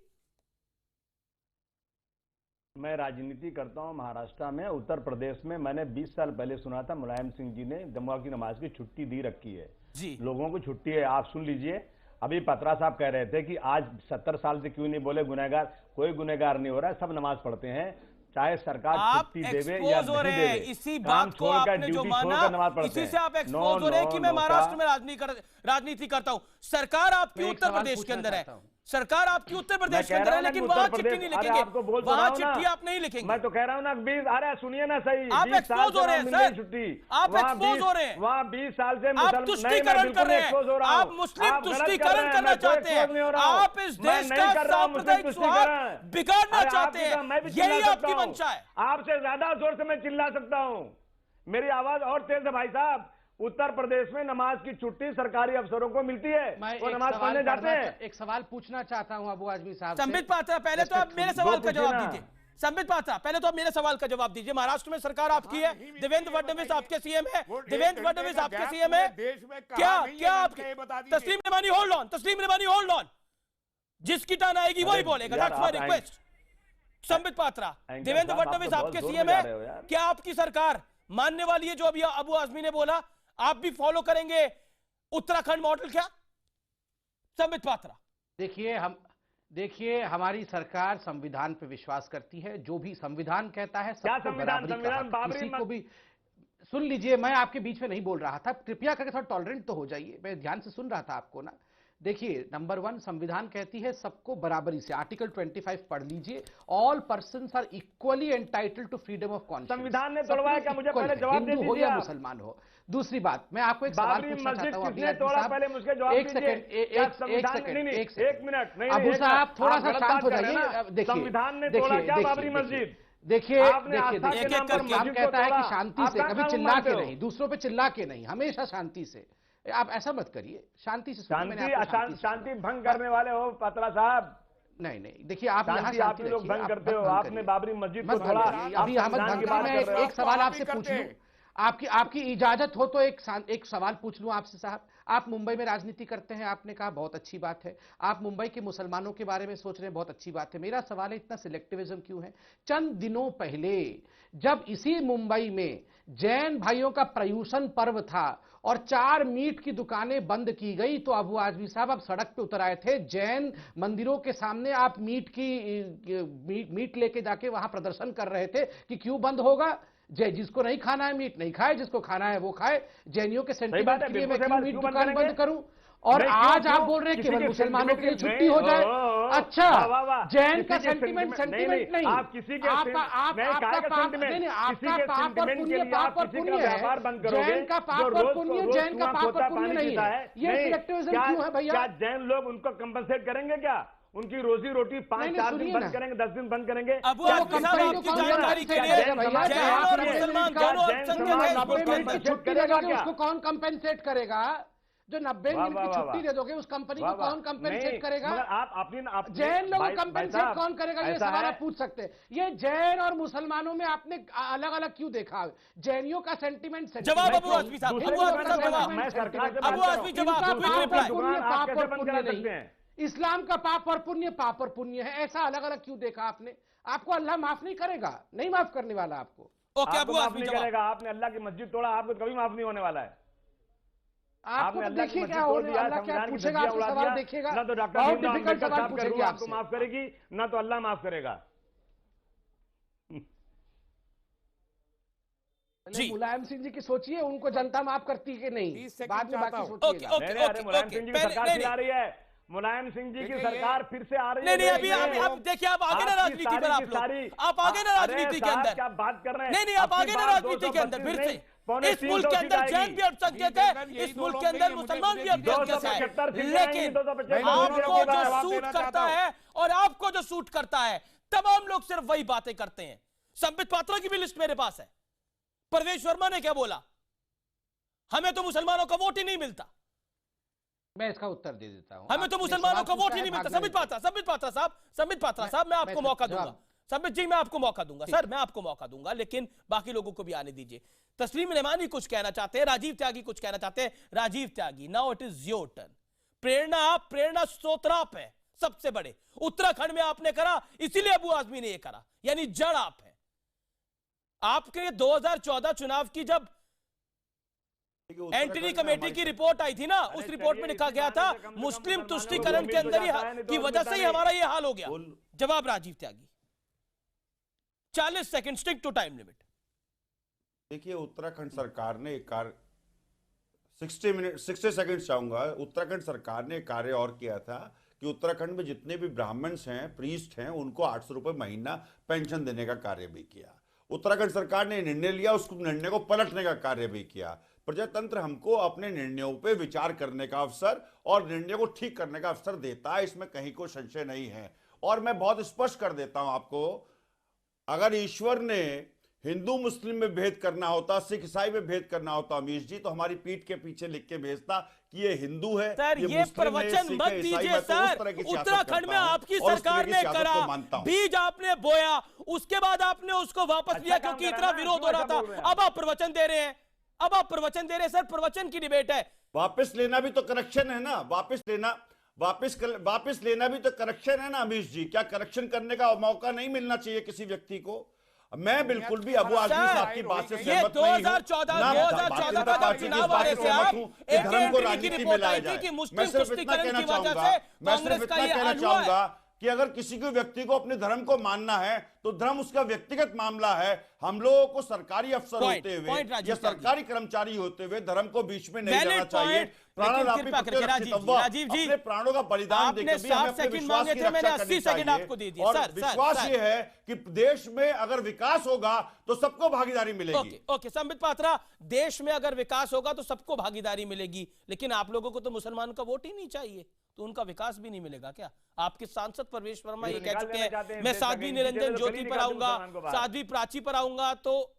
मैं राजनीति करता हूं महाराष्ट्र में, उत्तर प्रदेश में मैंने 20 साल पहले सुना था मुलायम सिंह जी ने जुम्मा की नमाज की छुट्टी दी रखी है जी, लोगों को छुट्टी है। आप सुन लीजिए, अभी पत्रा साहब कह रहे थे कि आज 70 साल से क्यों नहीं बोले गुनहगार, कोई गुनहगार नहीं हो रहा है, सब नमाज पढ़ते हैं, चाहे सरकार छुट्टी देवे या नहीं देवे। इसी बात को आपने जो माना, इसी से आप एक्सपोज हो रहे हैं कि मैं महाराष्ट्र में राजनीति करता हूं। सरकार आपकी उत्तर प्रदेश के अंदर है, सरकार आपकी उत्तर प्रदेश के अंदर है, लेकिन वहां चिट्ठी नहीं लिखेंगे, वहां चिट्ठी आप नहीं लिखेंगे। मैं तो कह रहा हूँ ना 20, अरे सुनिए ना सही, आप एक्सपोज हो रहे हैं सर, छुट्टी आप एक्सपोज हो रहे हैं, वहाँ 20 साल से आप तुष्टीकरण कर रहे हैं, आप मुस्लिम तुष्टीकरण करना चाहते हैं, आप इस देश का सांप्रदायिक सौहार्द बिगाड़ना चाहते हैं, यही आपकी मंशा है। आपसे ज्यादा जोर से मैं चिल्ला सकता हूँ, मेरी आवाज और तेज है भाई साहब। उत्तर प्रदेश में नमाज की छुट्टी सरकारी अफसरों को मिलती है, वो नमाज पढ़ने जाते हैं। एक सवाल पूछना चाहता हूं अबू आजमी साहब। संबित पात्रा, पहले तो आप मेरे सवाल का जवाब दीजिए। संबित पात्रा, पहले तो आप मेरे सवाल का जवाब दीजिए। महाराष्ट्र में सरकार आपकी है, देवेंद्र फडणवीस आपके सीएम है, देवेंद्र फडणवीस आपके सीएम है, क्या आपके तस्लीम रिमानी होल्ड ऑन, तस्लीम रिमानी होल्ड ऑन, जिसकी टर्न आएगी वही बोलेगा, that's my request. Sambit Patra, Devendra Fadnavis आपके सीएम है, क्या आपकी सरकार मानने वाली है जो अभी अबू आजमी ने बोला? आप भी फॉलो करेंगे उत्तराखंड मॉडल क्या? संबित पात्रा, देखिए हमारी सरकार संविधान पे विश्वास करती है, जो भी संविधान कहता है सबको बराबरी का, किसी को भी। सुन लीजिए, मैं आपके बीच में नहीं बोल रहा था, कृपया करके थोड़ा टॉलरेंट तो हो जाइए, मैं ध्यान से सुन रहा था आपको ना। देखिए, नंबर 1 संविधान कहती है सबको बराबरी से, आर्टिकल 25 पढ़ लीजिए, all persons are equally entitled to freedom of conscious. संविधान ने तोड़वाया क्या? मुझे पहले जवाब दे दीजिए, हो या मुसलमान हो। दूसरी बात, मैं आपको एक सवाल पूछना चाहता हूं, एक मिनट अबू साहब, थोड़ा सा शांत हो जाइए। संविधान ने तोड़ा क्या बाबरी मस्जिद? देखिए, इस्लाम कहता है कि शांति से, कभी चिल्ला के नहीं, दूसरों पे चिल्ला के नहीं, हमेशा शांति से। आप ऐसा मत करिए, शांति से। शांति भंग करने वाले हो पात्रा साहब। नहीं, देखिए आप लोग भंग करते हो, आपने बाबरी मस्जिद को थोड़ा अभी अहमद भंग कर। मैं एक सवाल आपसे पूछ लूं, आपकी इजाजत हो तो एक सवाल पूछ लूं आपसे साहब। आप मुंबई में राजनीति करते हैं, आपने कहा बहुत अच्छी बात है, आप मुंबई के मुसलमानों के बारे में सोच रहे हैं, बहुत अच्छी बात है। मेरा सवाल है, इतना सिलेक्टिविज्म क्यों है? चंद दिनों पहले जब इसी मुंबई में जैन भाइयों का पर्यूषण पर्व था और 4 मीट की दुकानें बंद की गई, तो अबू आजमी साहब आप सड़क पे उतर आए थे, जैन मंदिरों के सामने आप मीट लेके जाके वहां प्रदर्शन कर रहे थे कि क्यों बंद होगा? जिसको नहीं खाना है मीट नहीं खाए, जिसको खाना है वो खाए। जैनियों के सेंटीमेंट के लिए मैं क्यों मीट दुकान बंद करूं? और आज आप बोल रहे हैं केवल मुसलमानों के लिए छुट्टी हो जाए। अच्छा, जैन का सेंटीमेंट नहीं, आप किसी के आपका पाप नहीं, आपका पाप और पुण्य, पाप और पुण्य है, जैन का पाप और पुण्य, जैन का पाप और पुण्य नहीं है। ये सिलेक्टिविज्म क्यों है भैया? क्या जैन लोग उनको कंपनसेट करेंगे? क्या उनकी रोजी रोटी 5-4 दिन बंद करेंगे, 10 दिन बंद करेंगे? अबू आजमी साहब, आपकी जानकारी के लिए जैन और मुसलमान दोनों उसको कौन कंपेंसेट करेगा? जो 90 मिनट की छुट्टी दे दोगे उस कंपनी को कौन कंपेंसेट करेगा? आप जैन लोगों को कंपेंसेट कौन करेगा? ये सवाल आप पूछ सकते हैं। ये जैन और मुसलमानों में आपने अलग अलग क्यों देखा? जैनियों का सेंटीमेंट जवाब अबू आजमी साहब, इस्लाम का पाप और पुण्य पाप और पुण्य है, ऐसा अलग अलग क्यों देखा आपने? आपको अल्लाह माफ नहीं करेगा, नहीं माफ करने वाला आपको। ओके, अबू आजमी करेगा। आपने अल्लाह की मस्जिद तोड़ा, आपको कभी माफ नहीं होने वाला है। आपको तो देखिए क्या हो रहा है, अल्लाह क्या पूछेगा आपसे सवाल, देखिएगा ना तो डॉक्टर आपको माफ करेगी, ना तो अल्लाह माफ करेगा। मुलायम सिंह जी की सोचिए, उनको जनता माफ करती है कि नहीं, बाद में बाकी सोचिएगा। मुलायम सिंह जी की सरकार फिर आ रही है, मुलायम सिंह जी की सरकार फिर से आ रही है। नहीं, अभी देखिए, आप आगे ना राजनीति पर, आप आगे ना राजनीति के अंदर, क्या बात कर रहे हैं? नहीं, आप आगे ना राजनीति के अंदर। फिर से इस मुल्क के अंदर जैन भी अल्पसंख्यक है, इस मुल्क के अंदर मुसलमान भी अल्पसंख्यक है, लेकिन आपको जो सूट करता है और आपको जो सूट करता है, तमाम लोग सिर्फ वही बातें करते हैं। संबित पात्रा की भी लिस्ट मेरे पास है। परवेश वर्मा ने क्या बोला? हमें तो मुसलमानों का वोट ही नहीं मिलता। मैं इसका उत्तर दे देता हूं, हमें तो मुसलमानों का वोट ही नहीं मिलता। संबित पात्रा साहब, मैं आपको मौका दूंगा। संबित जी, मैं आपको मौका दूंगा सर, मैं आपको मौका दूंगा, लेकिन बाकी लोगों को भी आने दीजिए। तस्लीम रिमानी कुछ कहना चाहते हैं, राजीव त्यागी कुछ कहना चाहते हैं। Rajiv Tyagi, now it is your turn. प्रेरणा स्रोत आप है सबसे बड़े, उत्तराखंड में आपने करा, इसीलिए अबू आजमी ने ये करा, यानी जड़ आप है। आपके 2014 चुनाव की जब एंटनी कमेटी की रिपोर्ट आई थी ना, उस रिपोर्ट में लिखा गया था मुस्लिम तुष्टीकरण के अंदर ही की वजह से ही हमारा ये हाल हो गया। जवाब Rajiv Tyagi, 40 second, stick to time limit. देखिए, उत्तराखंड सरकार ने एक कार्य 60 सेकंड चाहूंगा। उत्तराखंड सरकार ने कार्य और किया था कि उत्तराखंड में जितने भी ब्राह्मण्स हैं, प्रीस्ट हैं, उनको 800 रुपए महीना पेंशन देने का कार्य भी किया। उत्तराखंड सरकार ने निर्णय लिया, उस निर्णय को पलटने का कार्य भी किया। प्रजातंत्र हमको अपने निर्णयों पे विचार करने का अवसर और निर्णय को ठीक करने का अवसर देता है, इसमें कहीं कोई संशय नहीं है। और मैं बहुत स्पष्ट कर देता हूं आपको, अगर ईश्वर ने हिंदू मुस्लिम में भेद करना होता, सिख ईसाई में भेद करना होता अमीश जी, तो हमारी पीठ के पीछे लिख के भेजता कि ये हिंदू है, सर, ये प्रवचन मत दीजिए सर। उत्तराखंड में आपकी सरकार ने करा, बीज आपने बोया, उसके बाद आपने उसको वापस लिया क्योंकि इतना विरोध हो रहा था। अब आप प्रवचन दे रहे हैं, अब आप प्रवचन दे रहे हैं। सर, प्रवचन की डिबेट है। वापस लेना भी तो करेक्शन है ना, वापस लेना भी तो करेक्शन है ना अमीश जी। क्या करेक्शन करने का मौका नहीं मिलना चाहिए किसी व्यक्ति को? मैं बिल्कुल भी अबू आजमी साहब की बात से सहमत नहीं हूं। 2014 का चुनाव आ रहे थे आप, एक धर्म को राजनीति में लाया जाए। मैं सिर्फ इतना कहना चाहूंगा कि अगर किसी को व्यक्ति को अपने धर्म को मानना है तो धर्म उसका व्यक्तिगत मामला है। हम लोगों को सरकारी अफसर होते हुए या सरकारी कर्मचारी होते हुए धर्म को बीच में नहीं लाना चाहिए। राजीव जी, अपने प्राणों का बलिदान देकर भी हमें अपने विश्वास की रक्षा करनी चाहिए। और विश्वास ये है कि देश में अगर विकास होगा तो सबको भागीदारी मिलेगी। ओके, संबित पात्रा, देश में अगर विकास होगा तो सबको भागीदारी मिलेगी, लेकिन आप लोगों को तो मुसलमानों का वोट ही नहीं चाहिए, तो उनका विकास भी नहीं मिलेगा क्या? आपके सांसद परवेश वर्मा ये कह चुके हैं, मैं साध्वी निरंजन ज्योति पर आऊंगा, साध्वी प्राची पर आऊंगा, तो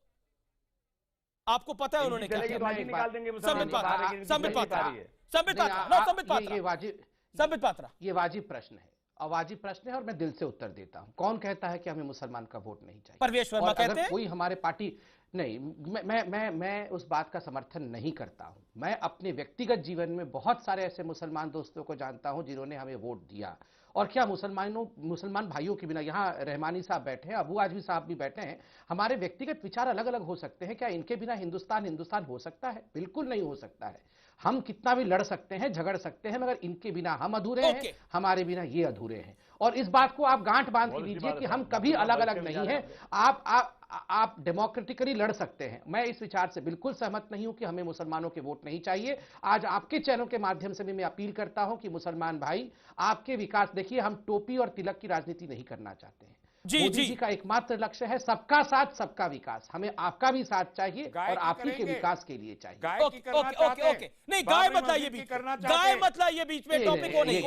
आपको पता है उन्होंने क्या किया? संबित पात्रा, ये वाजिब प्रश्न है, अवाजिब प्रश्न है और मैं दिल से उत्तर देता हूं। कौन कहता है कि हमें मुसलमान का वोट नहीं चाहिए? परवेश वर्मा कहते हैं। कोई हमारे पार्टी नहीं, मैं उस बात का समर्थन नहीं करता हूं। मैं अपने व्यक्तिगत जीवन में बहुत सारे ऐसे मुसलमान दोस्तों को जानता हूं जिन्होंने हमें वोट दिया। और क्या मुसलमान भाइयों के बिना, यहाँ रहमानी साहब बैठे हैं, अबू आजमी साहब भी बैठे हैं, हमारे व्यक्तिगत विचार अलग अलग हो सकते हैं, क्या इनके बिना हिंदुस्तान हो सकता है? बिल्कुल नहीं हो सकता है। हम कितना भी लड़ सकते हैं, झगड़ सकते हैं, मगर इनके बिना हम अधूरे हैं, हमारे बिना ये अधूरे हैं। और इस बात को आप गांठ बांध के लीजिए कि हम कभी अलग अलग नहीं हैं। आप डेमोक्रेटिकली लड़ सकते हैं। मैं इस विचार से बिल्कुल सहमत नहीं हूं कि हमें मुसलमानों के वोट नहीं चाहिए। आज आपके चैनल के माध्यम से भी मैं अपील करता हूं कि मुसलमान भाई, आपके विकास देखिए, हम टोपी और तिलक की राजनीति नहीं करना चाहते हैं। मोदी जी का एकमात्र लक्ष्य है सबका साथ सबका विकास। हमें आपका भी साथ चाहिए और आप ही के विकास के लिए चाहिए। ओके, नहीं, गाय मत लाइए बीच में, गाय मत लाइए बीच में, टॉपिक को नहीं,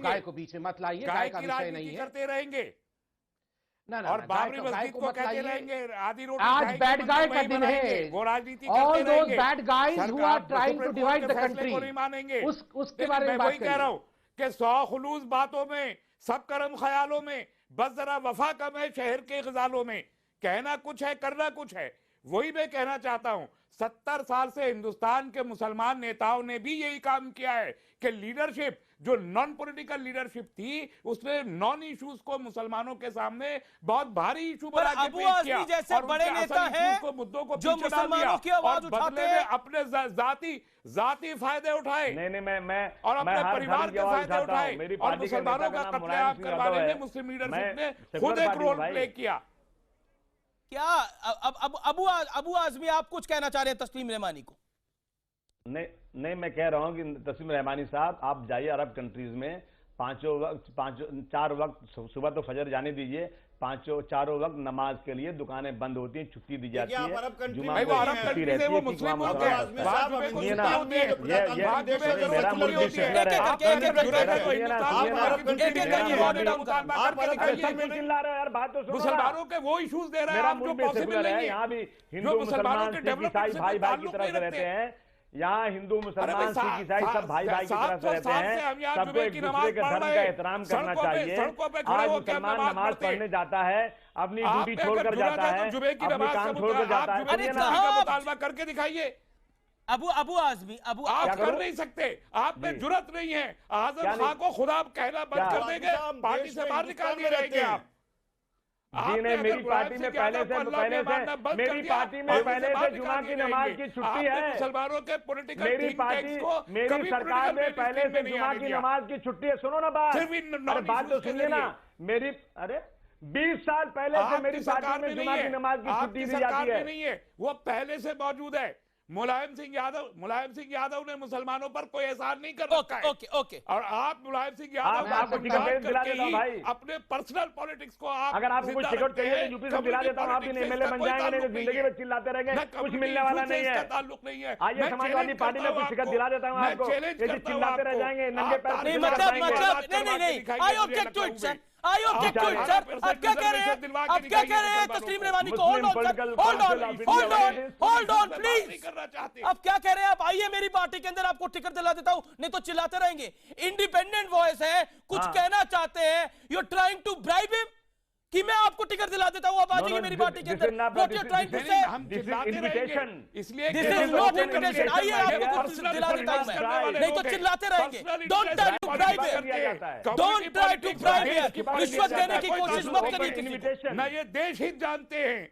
गाय को बीच में मत लाइए, गाय का विषय नहीं है। करते रहेंगे और बाबरी मस्जिद को कहते रहेंगे, आदि रोटी आज बैड गाय का दिन है, वो राजनीति all those bad guys who are trying to divide the country नहीं मानेंगे। उसके बारे में बात कह रहा हूं कि 100 खुलूस बातों में, सब करम ख्यालों में, बस जरा वफा कम है शहर के गजालों में। कहना कुछ है, करना कुछ है। वही मैं कहना चाहता हूं, 70 साल से हिंदुस्तान के मुसलमान नेताओं ने भी यही काम किया है कि लीडरशिप, जो नॉन पॉलिटिकल लीडरशिप थी, उसने नॉन इश्यूज को मुसलमानों के सामने बहुत भारी इशू बना के पेश किया। जैसे बड़े नेता हैं मुद्दों को जो मुसलमानों की आवाज उठाते हैं, अपने जाती फायदे उठाए। नहीं, मैं और अपने परिवार के फायदे उठाए और मुसलमानों का कत्लेआम करवाने में मुस्लिम लीडरशिप ने खुद एक रोल प्ले किया। क्या अबू आजमी आप कुछ कहना चाह रहे हैं तस्लीम रहमानी को? नहीं, मैं कह रहा हूं कि तस्लीम रहमानी साहब, आप जाइए अरब कंट्रीज में, 4 वक्त सुबह तो फजर जाने दीजिए, 4 वक्त नमाज के लिए दुकानें बंद होती हैं, छुट्टी दी जाती है, जुमा को छुट्टी रहती है। मुसलमानों के वो इश्यूज दे रहे हैं, यहाँ भी हिंदू मुसलमान सिख ईसाई भाई भाई की तरह से रहते हैं। यहाँ हिंदू मुसलमान सिख ईसाई सब भाई भाई की तरह से रहते हैं। सबको एक दूसरे के धर्म का एहतराम करना चाहिए। आज मुसलमान नमाज पढ़ने जाता है, अपनी ड्यूटी छोड़कर जाता है, अपने काम छोड़कर जाता है। मुतालबा करके दिखाइए। अबू आजमी, आप कर नहीं सकते, आप में जुर्रत नहीं है। आजम खां को खुदा कहना बंद कर देंगे, पार्टी से बाहर निकाल दिए रहेंगे आप। जी नहीं, मेरी पार्टी में पहले से जुमा की नमाज की छुट्टी है। मुसलमानों के पॉलिटिकल मेरी सरकार में पहले से जुमा की नमाज की छुट्टी है। सुनो ना बात तो सुनिए ना मेरी। 20 साल पहले से मेरी पार्टी में जुमा की नमाज की छुट्टी दी जाती है। नहीं है, वो पहले से मौजूद है। मुलायम सिंह यादव ने मुसलमानों पर कोई एहसान नहीं कर रखा है। ओके। और आप मुलायम सिंह यादव आपको टिकट दिला देता हूं भाई, अपने पर्सनल पॉलिटिक्स को आप, अगर आपको कुछ टिकट चाहिए तो यूपी से दिला देता हूं, आप भी एमएलए बन जाएंगे, नहीं तो जिंदगी में चिल्लाते रहेंगे, कुछ मिलने वाला नहीं है। ताल्लुक नहीं है। आइए समाजवादी पार्टी में कुछ टिकट दिला देता हूं आपको, ये चिल्लाते रह जाएंगे नंगे पैर। नहीं I object to it sir, I object to it sir. आप क्या कह रहे हैं तस्लीम रवानी को? Hold on please. अब क्या कह रहे हैं आप? आइए मेरी पार्टी के अंदर आपको टिकट दिला देता हूं, नहीं तो चिल्लाते रहेंगे। इंडिपेंडेंट वॉइस है, कुछ कहना चाहते हैं, you are trying to bribe him कि मैं आपको टिकट दिला देता हूं, आप आ जाइए मेरी पार्टी के अंदर। What you are trying to say? Invitation, इसलिए दिस इज नॉट इनविटेशन। आइए आपको कुछ दिला देता हूं मैं, नहीं तो चिल्लाते रहेंगे। Don't try to bribe him, don't try to bribe him. रिश्वत देने की कोशिश मत करिए। ना ये देश हित जानते हैं,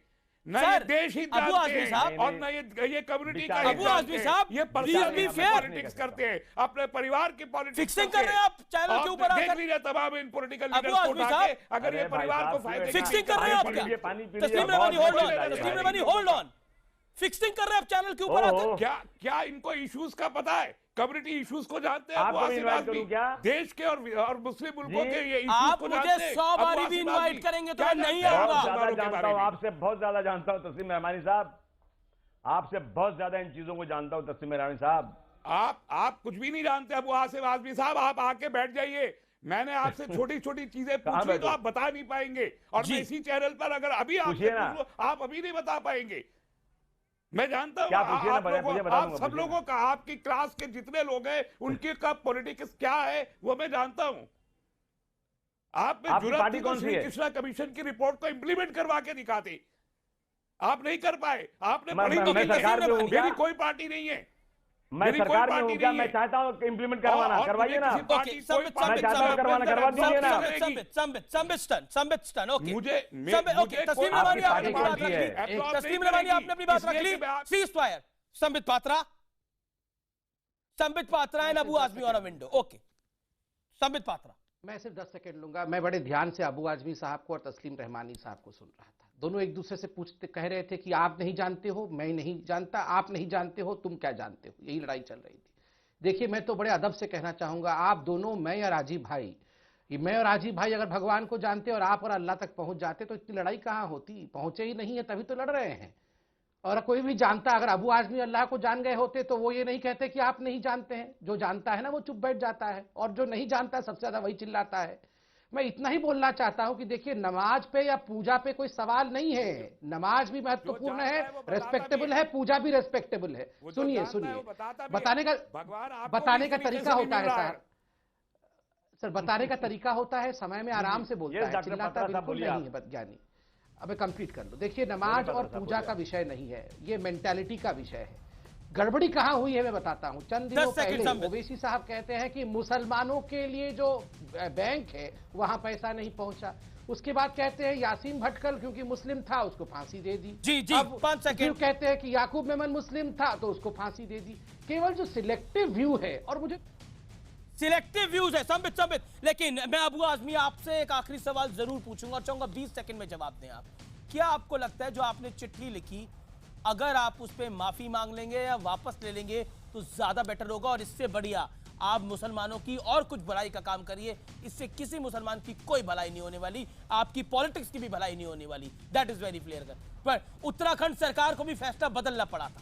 ना सर, ये देश हित अबू जानते आजमी हैं, साहब, और ना ये कम्युनिटी का अबू आजमी साहब, ये पॉलिटिक्स करते हैं, अपने परिवार की पॉलिटिक्स फिक्सिंग कर रहे हैं आप चैनल के ऊपर आकर। देख लीजिए तमाम इन पॉलिटिकल अबू लीडर्स को आजमी उठा के, साहब, अगर ये परिवार को फायदे फिक्सिंग कर रहे हैं आप क्या? तस्लीम रवानी होल्ड ऑन, तस्लीम रवानी होल्ड ऑन। फिक्सिंग कर रहे हैं आप चैनल के ऊपर आकर। क्या इनको इश्यूज का पता है? कम्युनिटी इश्यूज को जानते हैं? आपको इनवाइट करूं क्या? देश के और मुस्लिम मुल्कों के ये इश्यूज आप को मुझे जानते हैं? 100 बारी भी इनवाइट करेंगे तो मैं नहीं बहुत आऊंगा। ज्यादा जानता हूं, आपसे बहुत ज्यादा जानता हूं तस्लीम रहमानी साहब, आपसे बहुत ज्यादा इन चीजों को जानता हूं तस्लीम रहमानी साहब। आप कुछ भी नहीं जानते अबू आसिफ आजमी साहब, आप आके बैठ जाइए। मैंने आपसे छोटी छोटी चीजें पूछी तो आप बता नहीं पाएंगे, और मैं इसी चैनल पर अगर अभी आपसे पूछ लो, आप अभी नहीं बता पाएंगे। मैं जानता हूं आप सब लोगों का, आपकी क्लास के जितने लोग हैं उनके का पॉलिटिक्स क्या है वो मैं जानता हूं। आप में जुर्रत थी तो श्री कृष्णा कमीशन की रिपोर्ट को इंप्लीमेंट करवा के दिखाते, आप नहीं कर पाए। आपने पढ़ी तो मेरी कोई पार्टी नहीं है, मैं सरकार में हूं क्या? मैं चाहता हूं इंप्लीमेंट करवाना, करवाइए ना। मैं चाहता हूं करवाना, करवा दीजिए ना। तस्लीम रवानी आपने अपनी बात रख ली, तस्लीम रवानी आपने अपनी बात रख ली। Cease fire. Sambit Patra and Abu Azmi on a window. Okay, Sambit Patra. मैं सिर्फ 10 सेकंड लूंगा। मैं बड़े ध्यान से अबू आजमी साहब को और तस्लीम रहमानी साहब को सुन रहा था। दोनों एक दूसरे से पूछते, कह रहे थे कि आप नहीं जानते हो, मैं नहीं जानता, आप नहीं जानते हो, तुम क्या जानते हो, यही लड़ाई चल रही थी। देखिए, मैं तो बड़े अदब से कहना चाहूंगा, आप दोनों, मैं या राजीव भाई, मैं और राजीव भाई अगर भगवान को जानते और आप और अल्लाह तक पहुंच जाते तो इतनी लड़ाई कहां होती? पहुंचे ही नहीं है, तभी तो लड़ रहे हैं। और कोई भी जानता, अगर अबू आजमी अल्लाह को जान गए होते तो वो ये नहीं कहते कि आप नहीं जानते हैं। जो जानता है ना वो चुप बैठ जाता है, और जो नहीं जानता सबसे ज्यादा वही चिल्लाता है। मैं इतना ही बोलना चाहता हूं कि देखिए, नमाज पे या पूजा पे कोई सवाल नहीं है। नमाज भी महत्वपूर्ण है, रेस्पेक्टेबल है, पूजा भी रेस्पेक्टेबल है। सुनिए, बताने का तरीका होता है सर, बताने का तरीका होता है, समय में आराम से बोलता है, चिल्लाता बिल्कुल नहीं है ज्ञानी। अब कंप्लीट कर लो। देखिए, नमाज और पूजा का विषय नहीं है, ये मेंटालिटी का विषय है। गड़बड़ी कहां हुई है मैं बताता हूं। चंद दिनों पहले ओवैसी साहब कहते हैं कि मुसलमानों के लिए जो बैंक है वहां पैसा नहीं पहुंचा। उसके बाद कहते हैं यासीन भटकल क्योंकि मुस्लिम था उसको फांसी दे दी। जी, अब 5 सेकंड। कहते हैं कि याकूब मेमन मुस्लिम था तो उसको फांसी दे दी। केवल जो सिलेक्टिव व्यू है, और मुझे सिलेक्टिव व्यूज है। संबित, लेकिन मैं अबू आजमी आपसे एक आखिरी सवाल जरूर पूछूंगा और चाहूंगा 20 सेकंड में जवाब दें आप। क्या आपको लगता है जो आपने चिट्ठी लिखी, अगर आप उस पर माफी मांग लेंगे या वापस ले लेंगे तो ज्यादा बेटर होगा, और इससे बढ़िया आप मुसलमानों की और कुछ भलाई का काम करिए, इससे किसी मुसलमान की कोई भलाई नहीं होने वाली, आपकी पॉलिटिक्स की भी भलाई नहीं होने वाली। That is very clear. पर उत्तराखंड सरकार को भी फैसला बदलना पड़ा था।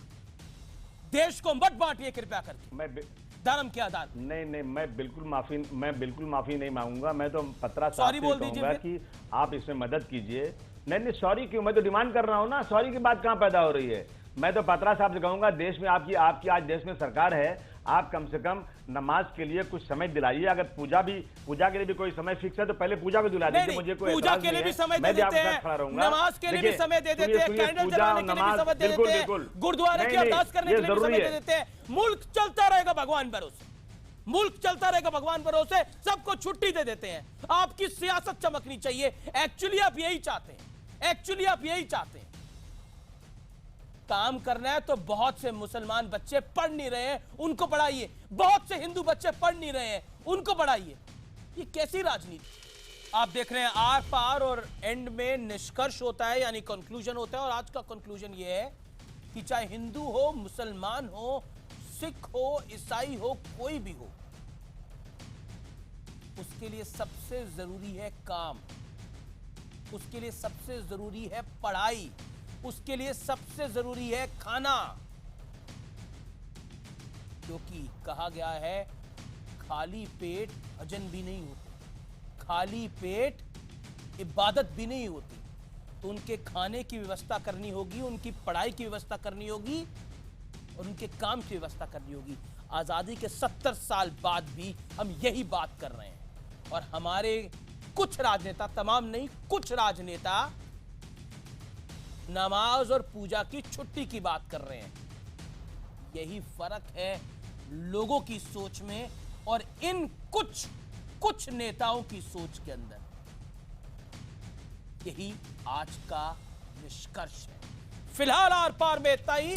देश को मत बांटिए कृपया करके। धर्म के आधार नहीं, मैं बिल्कुल माफी नहीं मांगूंगा। मैं तो पत्रा साहब से कहूंगा कि आप इसमें मदद कीजिए। नहीं, सॉरी क्यों? मैं तो डिमांड कर रहा हूं ना, सॉरी की बात कहां पैदा हो रही है? मैं तो पत्रा साहब से कहूंगा, देश में आपकी आज देश में सरकार है, आप कम से कम नमाज के लिए कुछ समय दिलाइए। अगर पूजा के लिए भी कोई समय फिक्स है तो पहले पूजा को दिला दीजिए। मुझे कोई पूजा के लिए भी समय दे देते हैं, नमाज के लिए भी समय दे देते हैं, कैंडल जलाने के लिए भी समय दे देते हैं, गुरुद्वारे की अरदास करने के लिए भी समय दे देते हैं। मुल्क चलता रहेगा भगवान भरोसे, मुल्क चलता रहेगा भगवान भरोसे, सबको छुट्टी दे देते हैं। आपकी सियासत चमकनी चाहिए। एक्चुअली आप यही चाहते हैं, काम करना है तो बहुत से मुसलमान बच्चे पढ़ नहीं रहे हैं, उनको पढ़ाइए। बहुत से हिंदू बच्चे पढ़ नहीं रहे हैं, उनको पढ़ाइए। ये कैसी राजनीति? आप देख रहे हैं आर पार, और एंड में निष्कर्ष होता है, यानी कंक्लूजन होता है। और आज का कंक्लूजन ये है कि चाहे हिंदू हो, मुसलमान हो, सिख हो, ईसाई हो, कोई भी हो, उसके लिए सबसे जरूरी है काम, उसके लिए सबसे जरूरी है पढ़ाई, उसके लिए सबसे जरूरी है खाना। क्योंकि कहा गया है खाली पेट भजन भी नहीं होते, खाली पेट इबादत भी नहीं होती। तो उनके खाने की व्यवस्था करनी होगी, उनकी पढ़ाई की व्यवस्था करनी होगी और उनके काम की व्यवस्था करनी होगी। आजादी के 70 साल बाद भी हम यही बात कर रहे हैं और हमारे कुछ राजनेता, तमाम नहीं, कुछ राजनेता नमाज और पूजा की छुट्टी की बात कर रहे हैं। यही फर्क है लोगों की सोच में और इन कुछ नेताओं की सोच के अंदर। यही आज का निष्कर्ष है। फिलहाल आर पार में इतना ही।